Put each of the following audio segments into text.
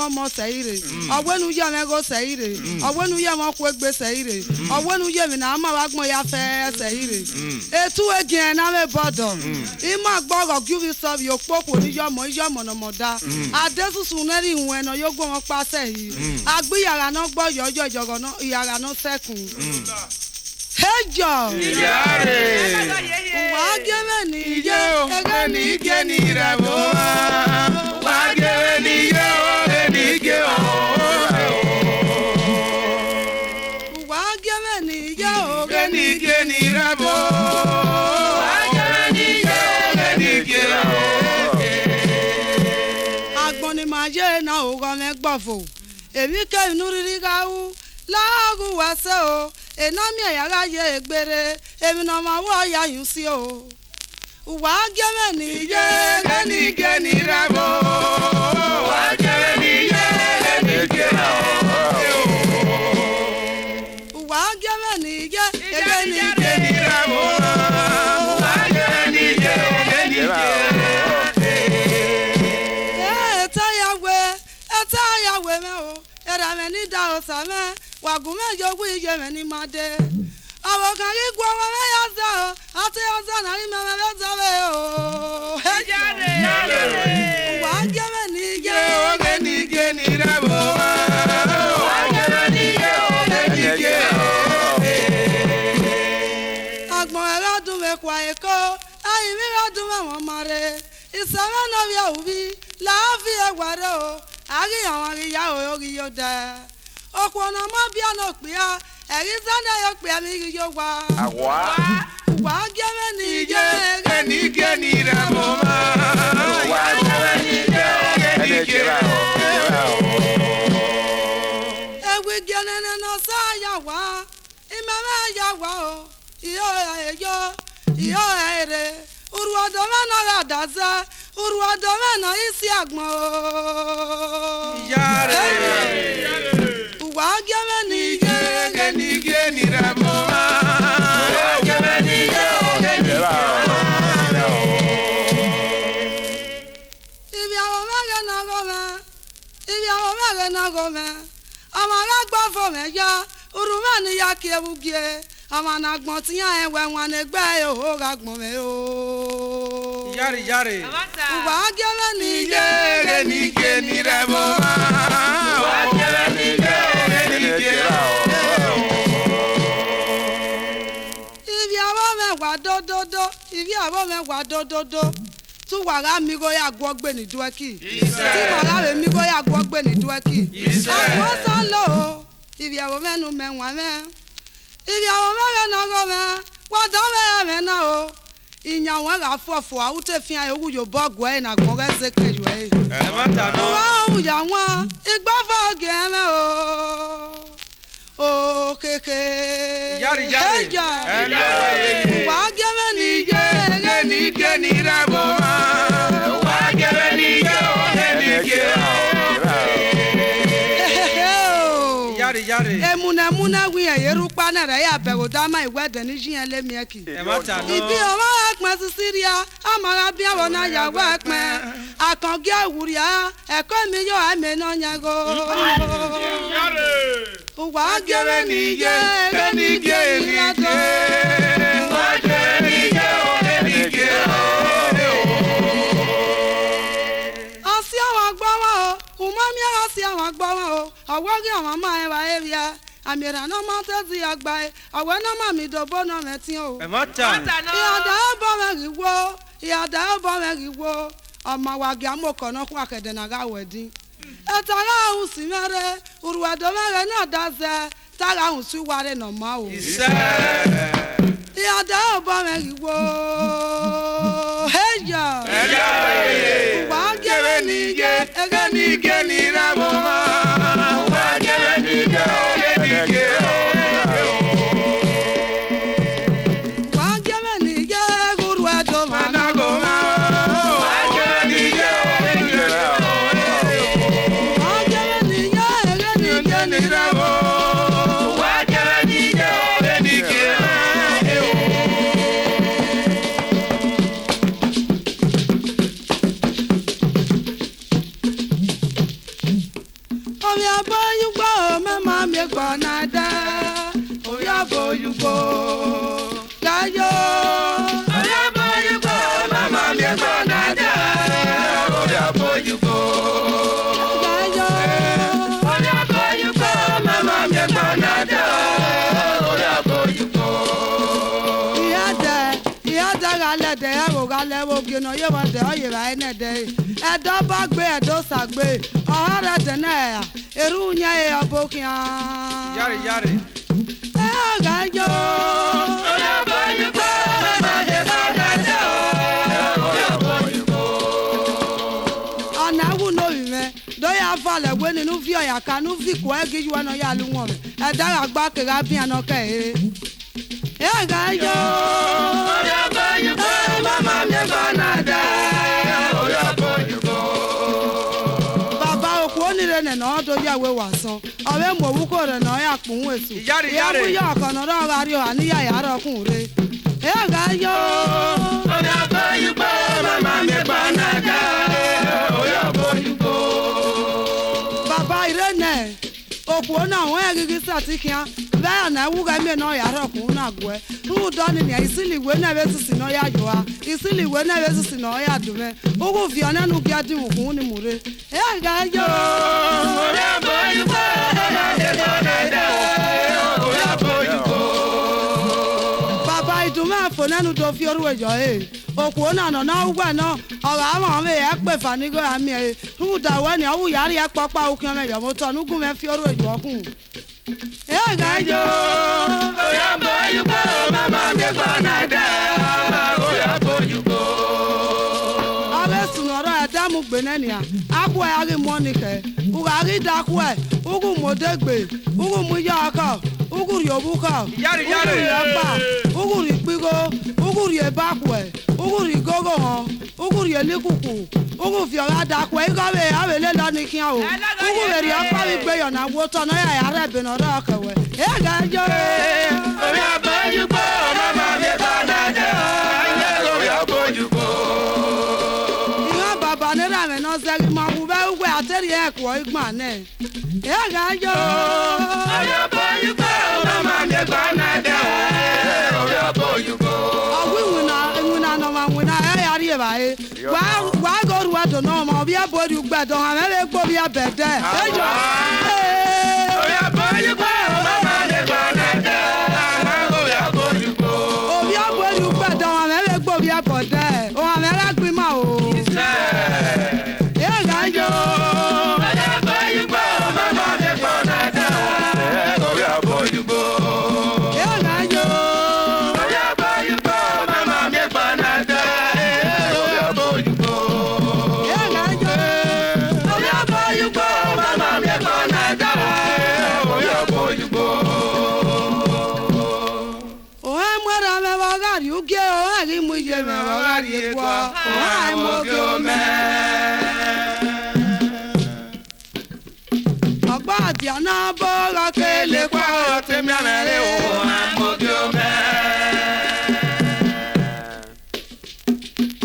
Mo sayire awenu ye me go sayire awenu ye mo ku egbe sayire awenu ye mi na ma wa gbon ya fe sayire etu again na me bodo ima gboro give yourself yo popo ni yo mo no mo da adesusu na ri won no yo gbon won pa se yi agbi yara no gbo yo jogo no yara no sekun hejo yare wa geme ni ye ege ni ge ni rabo wa geme ni ye na ogo me gbofo èmi ke inu riri gawu laagu wa se o ena mi ayaga ye egbere èmi no ma wo ya yun si o wa geme ni ye geni rabo wa geme ni ye geni wa geme ni ye geni rabo wa geme ni ye geni ni da osame wagume jogu ije me ni made awo kan ri gwo wa me ya za o ati o za na ri me me za we o ejade wa ge me ni ge o ge ni rabo wa ge me ni ge o ge agbon era dun me kwa eko ayi mi ra dun me won mare isame no bi awubi la fi egware o ari àwọn ariya orí yo da okwono mo bia no pe a eri zana yo pe mi ri yo wa wa geme ni geni rabo wa geme ni geni rabo ewi gene no sa ya wa imama ya wa o iyo ere uruodo me no ga daza uruodo me no isi agbon yare wa geme ni geni rabo wa geme ni geni rabo ibi awon mege na gome amara gbo fo me ya uruma ni ya ki ewugie amana gbon ti yan ewe wan egbe o ga gbon me o yare wa geme ni geni rabo wa geme ni geni rabo ibi awon me wa dododo tu wara mi go ya gwo gbe ni dueki ti wara re mi go ya gwo gbe ni dueki agbo san lo ibi awon menu me wan me ibi awon me na go me wa do me na o iyan won ga fofo awute fi an owu yo bogu e na gbo ge se keju e ma ta no wa ya won igbo fo ge me o keke yari wa ge me ni geni rabo wa geme ni geni yare emuna wi erupa na re ya bewo da ma iwede ni jiyan le mi eki ibi o ma pon Sisiria amara bi awon na ya wa pon akangi awuria eko mi yo ame no nyago wa geme ni geni rabo wa geme ni geni awagi awon ma e wa area amira no ma tezi agba e awe no ma mi dobo no metin o iya da bo me riwo ọmọ wa gi amoko no kwa kede na ga wedin Etara usimere uruadomere na daze tara usuware no ma o. Ya da oba megiwo. Heya. Wa gere ni ge ni ra mo ma. Wa gere ni ge Wa gere ni ge uruadomere na go ma. Gbanada, oya boyugo, gayo. Oya boyugo, mama mi gbanada, oya boyugo, gayo. Oya boyugo, mama mi gbanada, oya boyugo. Iyada galede, ego galewo gino yewa de oyera enede. Edo bagbe, edo sagbe, ohara dene. Erunya e abokia. Yari. Gayo. Oya boyugo, mama de gbanada, oya boyugo. Ana wu no ime, do ya fale we ninu fi oya ka nu fi ko egi ju na ya lu won. E dara gba ke ga bi ana ke e. Gayo. Oya boyugo, mama de gbanada, oya boyugo. Ne no do ya we wasan awe mo wu ko re no ya pun wesu ya bu ya kan no ro ga ri o ani ya ya ro kun re ga yo oya boyugo mama me gbanada oya boyugo baba irene oku na won egigi satikian ba na wu ga me no ya ro kun na gwe ru do ni isili we na betu si no ya yo a isili we na betu si no ya dume ogu fi ona nu bia din kun ni mure ga yo oya boyugo mama de gbanada oya boyugo baba iduma fo nanu do fi oru ejo oku na no na ugwa no ora ma me e pe fanigo ami e ru da we ni owu yari e papa okun me yo mo to nugun me fi oru ejo kun ga yo oya boyugo mama de gbanada oya boyugo Adamu gbenenia akwa yari monike ugari dakwe ugu modegbe ugu muyaka ugu riobuka yari yaba ugu ripigo ugu riebakwe ugu rigogo ho ugu rielikuku ugu fiora dakwe igawe awele lani kian o ugu eri apa mi gbe yo na wo to na ya yare be no ra kawe ga jo oya boyugo mama me gbanada oya boyugo me no zeli ma wu be ugwe ateri e ko igba ne ga yo oya boyugo mama de gbanada oya boyugo awina no ma wina e yari e ba e wa go ruwa do no ma obi abodi ugba do ha me gbo bi abede ejo oya boyugo mama de gbanada oya boyugo obi abodi ugba do ha me gbo bi abode o ha me ra gbi ma o Diana boga kele kwa temya mere o amogyo me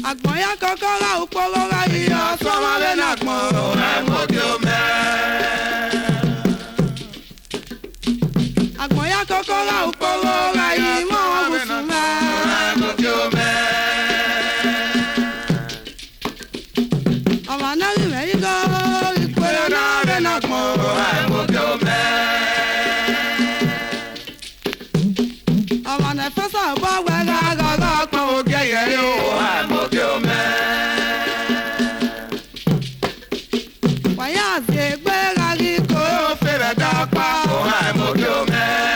agbon ya kokora upogora iyo so ma be na agbon o amogyo me agbon ya kokora upogora iyo mo ogusu me amogyo me amana ri me go ipo na be na agbon Why Àfẹ́gbẹ́ rárí kò. Ó fẹ́rẹ̀ dápá, ó hàn mọ́ kí ó mẹ́.